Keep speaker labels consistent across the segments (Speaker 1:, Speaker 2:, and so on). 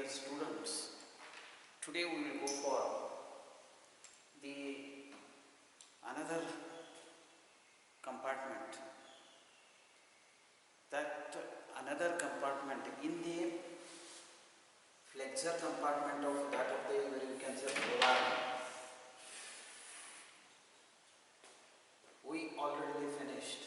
Speaker 1: dear students, today we will go for the another compartment. That another compartment in the flexor compartment of that of the where you can say forearm. We already finished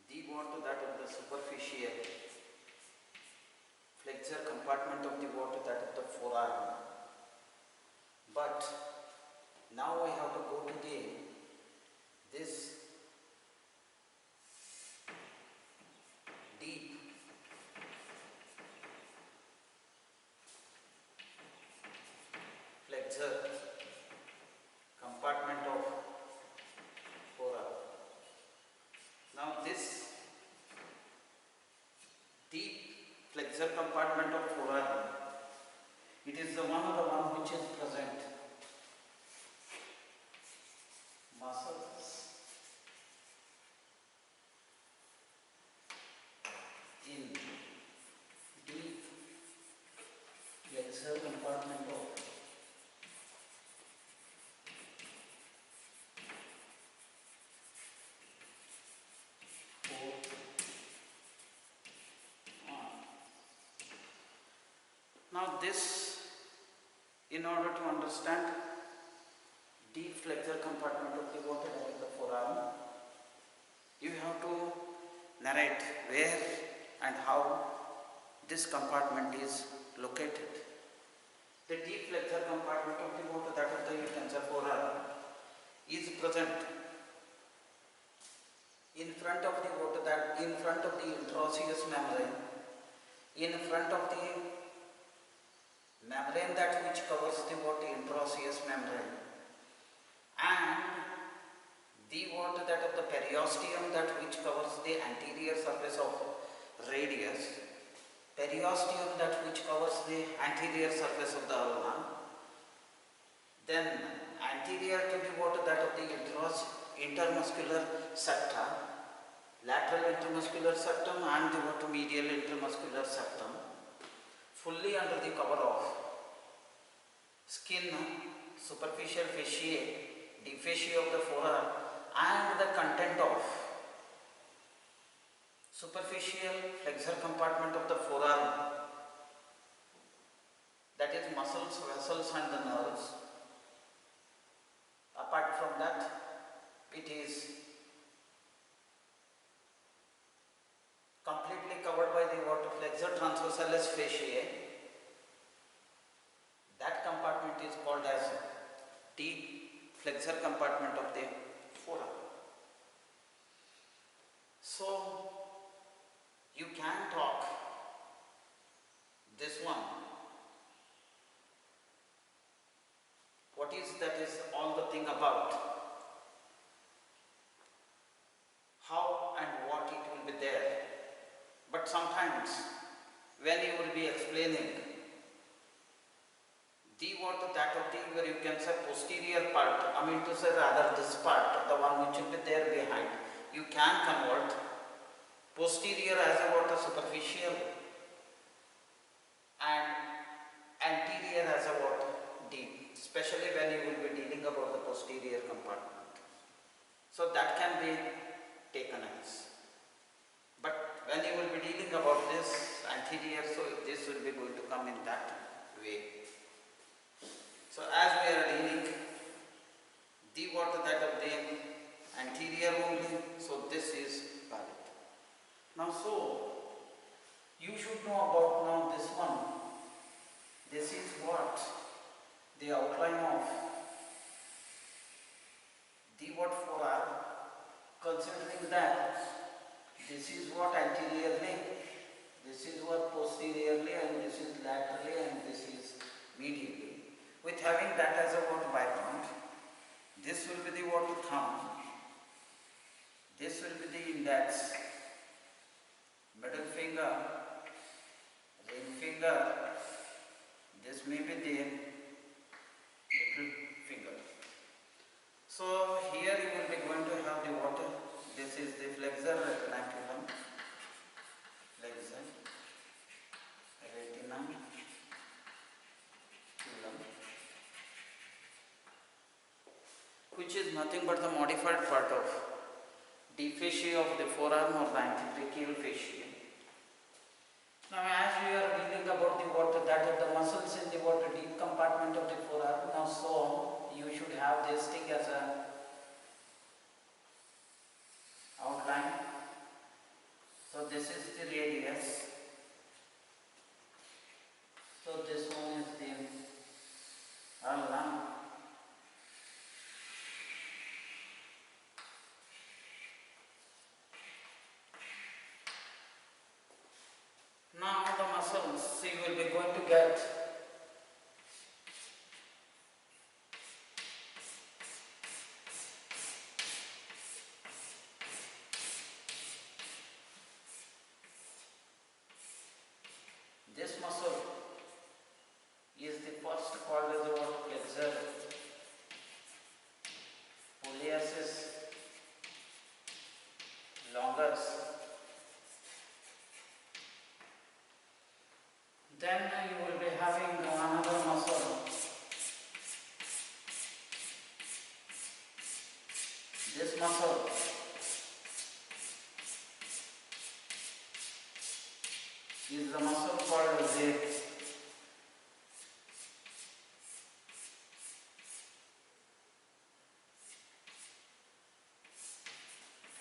Speaker 1: the what that of the superficial flexor compartment of the what that of the forearm. But now we have to go to the this deep flexor compartment of forearm. Now this deep flexor compartment of forearm, it is the one which is present muscles in deep flexor compartment of forearm. Now this, in order to understand deep flexor compartment of the water like the forearm, you have to narrate where and how this compartment is located. The deep flexor compartment of the water that of the utensil forearm is present in front of the water that in front of the interosseous membrane, in front of the membrane that which covers the what interosseous membrane, and the what that of the periosteum that which covers the anterior surface of radius, periosteum that which covers the anterior surface of the ulna, then anterior to the what that of the intermuscular septa, lateral intermuscular septum and the what medial intermuscular septum, fully under the cover of skin, superficial fasciae, deep fasciae of the forearm, and the content of superficial flexor compartment of the forearm, that is muscles, vessels and the nerves. Apart from that, it is completely covered by the what flexor transversalis fasciae. That compartment is called as deep flexor compartment of the forearm. So you can talk this one. What is that is all the thing about how and what it will be there. But sometimes when you will be explaining the what that of the where you can say posterior part, I mean to say rather this part, the one which will be there behind, you can convert posterior as a what superficial and anterior as a what deep, especially when you will be dealing about the posterior compartment. So that can be taken as. But when you will be dealing about this anterior, so this will be going to come in that way. So as we are dealing the what that of the anterior only, so this is valid. Now so you should know about now this one. This is what the outline of the what forearm, considering that this is what anteriorly, this is what posteriorly, and this is laterally, and this is medially. With having that as a what background, this will be the what thumb, this will be the index, middle finger, ring finger, this may be the little finger. So here you will be going to have the water. This is the flexor retinaculum, flexor retinum, which is nothing but the modified part of deep fascia of the forearm or the antebrachial fascia. Now as we are dealing about the what that are the muscles in the what deep compartment of the forearm, now so you should have this thing as a outline. So this is the radius. So this one is the ulna. Now the muscles, you will be going to get this muscle is the first called as the what flexor pollicis longus. Then you will be having another muscle. This muscle is the muscle called as the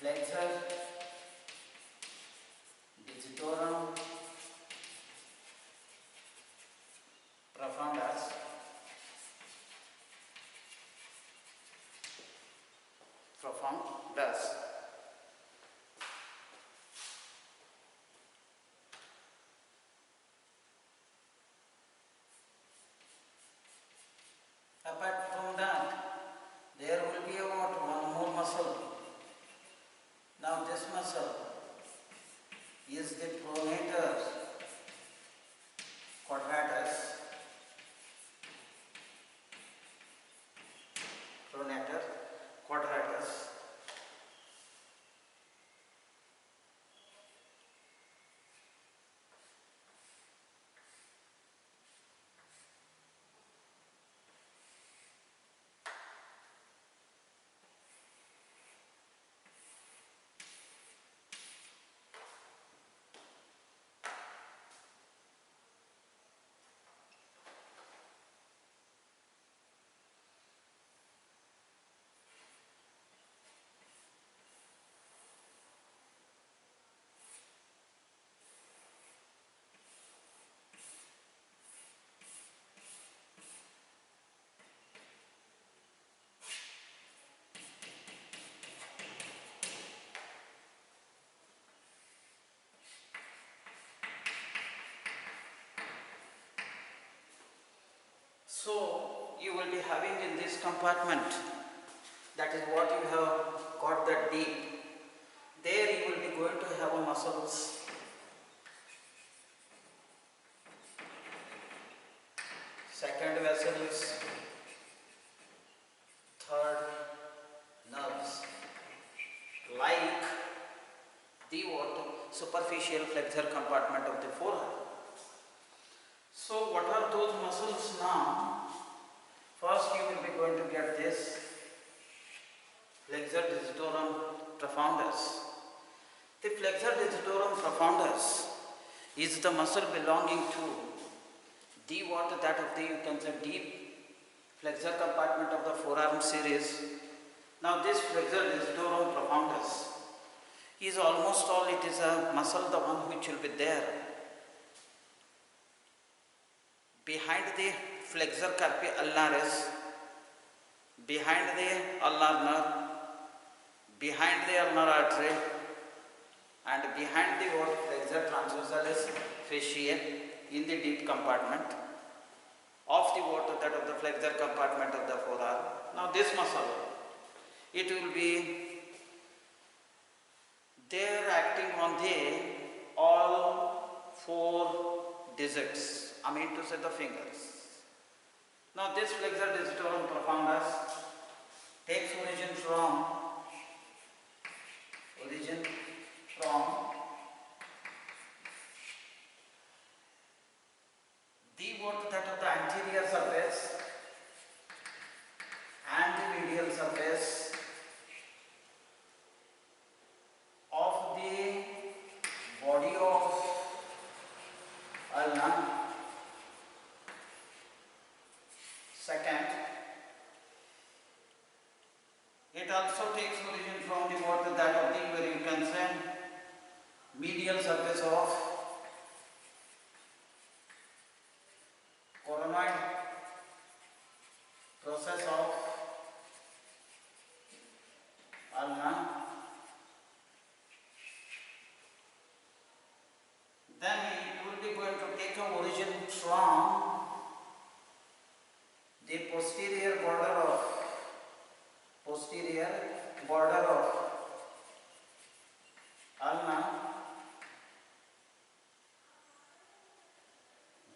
Speaker 1: flexor digitorum profundus. Apart from that, there will be about one more muscle. Now this muscle is the pronator quadratus. Pronator quadratus. So you will be having in this compartment, that is what you have got that deep. There you will be going to have muscles. Second vessels, third nerves, like the what superficial flexor compartment of the forearm. So what are those muscles now? First you will be going to get this flexor digitorum profundus. The flexor digitorum profundus is the muscle belonging to the what that of the you can say deep flexor compartment of the forearm series. Now this flexor digitorum profundus is almost all it is a muscle, the one which will be there behind the flexor carpi ulnaris, behind the ulnar nerve, behind the ulnar artery, and behind the what flexor transversalis fasciae in the deep compartment of the what that of the flexor compartment of the forearm. Now this muscle, it will be there acting on the all four digits, I mean to say the fingers. Now this flexor digitorum profundus takes origin from the what that of the anterior surface and the medial surface then it will be going to take a origin from the posterior border of ulna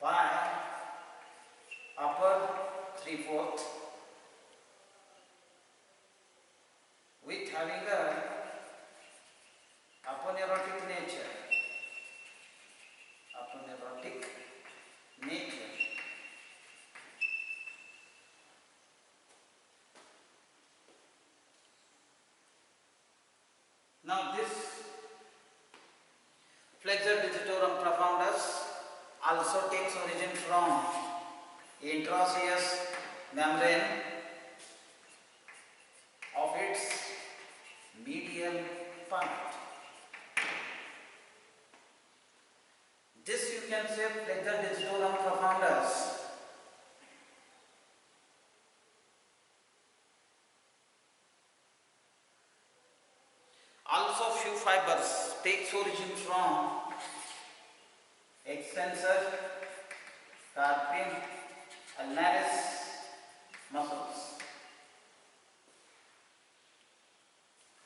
Speaker 1: by upper 3/4 with having a aponeurotic nature. Now this flexor digitorum profundus also takes origin from intraosseous membrane of its medial part. This you can say flexor digitorum profundus also few fibers takes origin from extensor carpi ulnaris muscles.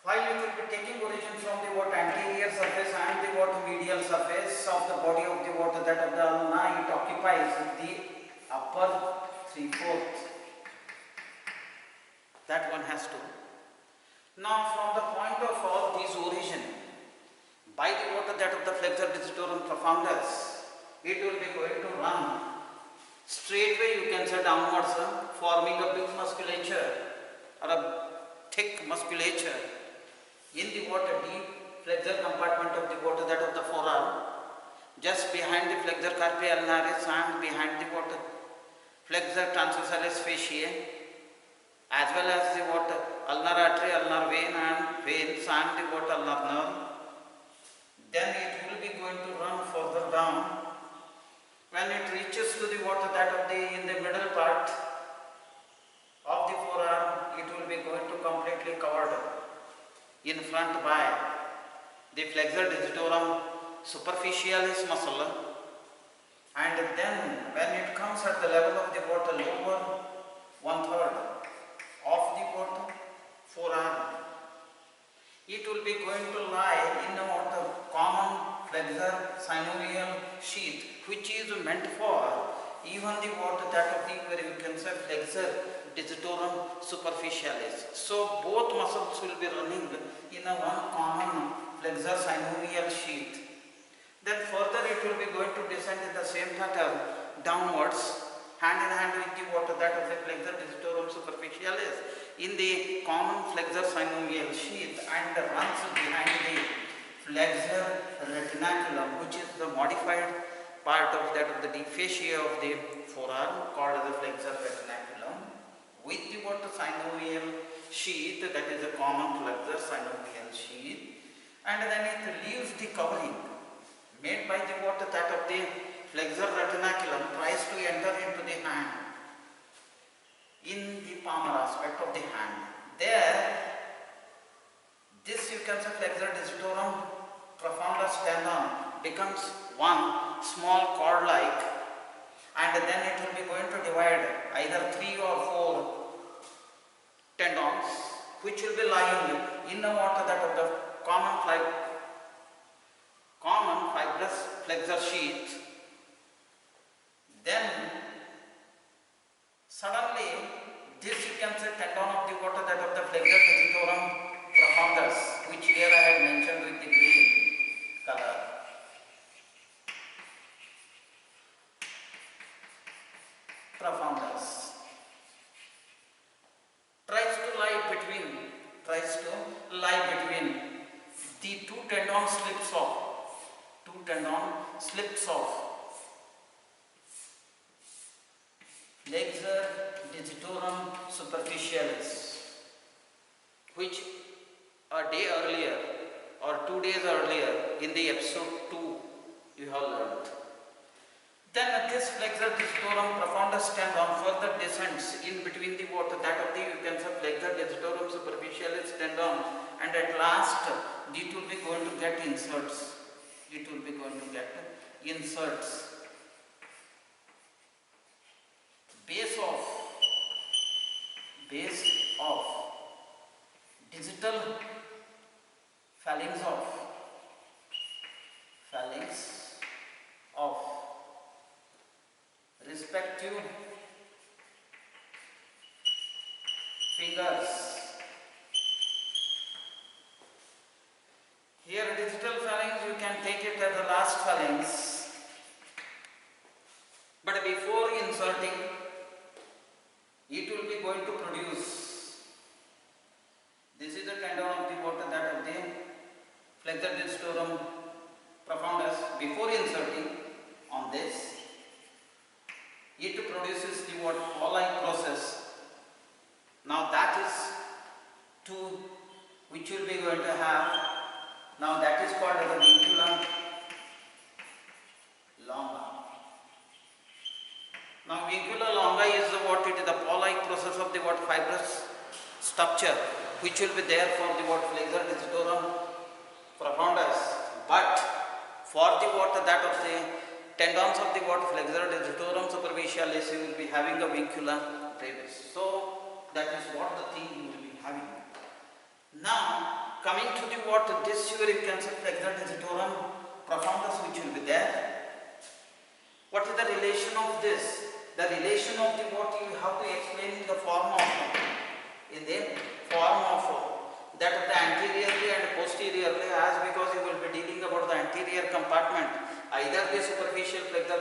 Speaker 1: While it will be taking origin from the what anterior surface and the what medial surface of the body of the what that of the ulna, it occupies the upper 3/4. That one has to. Now from the point of all these origin, by the water that of the flexor digitorum profundus, it will be going to run straightway, you can say downwards, forming a big musculature or a thick musculature in the water deep flexor compartment of the water that of the forearm, just behind the flexor carpi ulnaris and behind the water flexor transversalis fasciae, as well as the what ulnar artery, ulnar vein and veins and the what ulnar nerve. Then it will be going to run further down. When it reaches to the what that of the in the middle part of the forearm, it will be going to completely covered in front by the flexor digitorum superficialis muscle, and then when it comes at the level of the what lower 1/3 of the what forearm, it will be going to lie in a what common flexor synovial sheath, which is meant for even the what that of the where you can say flexor digitorum superficialis. So both muscles will be running in a one common flexor synovial sheath. Then further it will be going to descend in the same pattern downwards, hand in hand with the what that of the flexor digitorum superficialis in the common flexor synovial sheath, and runs behind the flexor retinaculum, which is the modified part of that of the deep fascia of the forearm called as the flexor retinaculum, with the what synovial sheath, that is a common flexor synovial sheath, and then it leaves the covering made by the what that of the flexor retinaculum, tries to enter into the hand in the palmar aspect of the hand. There, this you can say flexor digitorum profundus tendon becomes one small cord like, and then it will be going to divide either 3 or 4 tendons, which will be lying in the water that of the common fibrous flexor sheath. Then suddenly this you can say tendon of the water that of the flexor digitorum profundus, which here I had mentioned with the green color, profundus, tries to lie between the two tendon slips of flexor digitorum superficialis, which a day earlier or 2 days earlier in the episode 2 you have learned. Then this flexor digitorum profundus tendon further descends in between the what that of the you can say flexor digitorum superficialis tendon, and at last it will be going to get inserts. It will be going to get inserts base of digital phalanx of respective fingers. Here digital phalanx, you can take it as the last phalanx, but before inserting it will be going to produce. This is the tendon of the water that of the flexor digitorum profundus. Before inserting on this, it produces the what Fore process. Now that is two which will be going to have. Now that is called as the vincula longa. Now vincula longa is the what it is the Fore process of the what fibrous structure which will be there for the what flexor digitorum profundus, but for the what that of the tendons of the what flexor digitorum superficialis, you will be having a vincula brevis. So that is what the thing you will be having. Now coming to the what this here you can say flexor digitorum profundus which will be there. What is the relation of this? The relation of the what you have to explain in the form of that of the anteriorly and posteriorly, as because you will be dealing about the anterior compartment, either the superficial flexor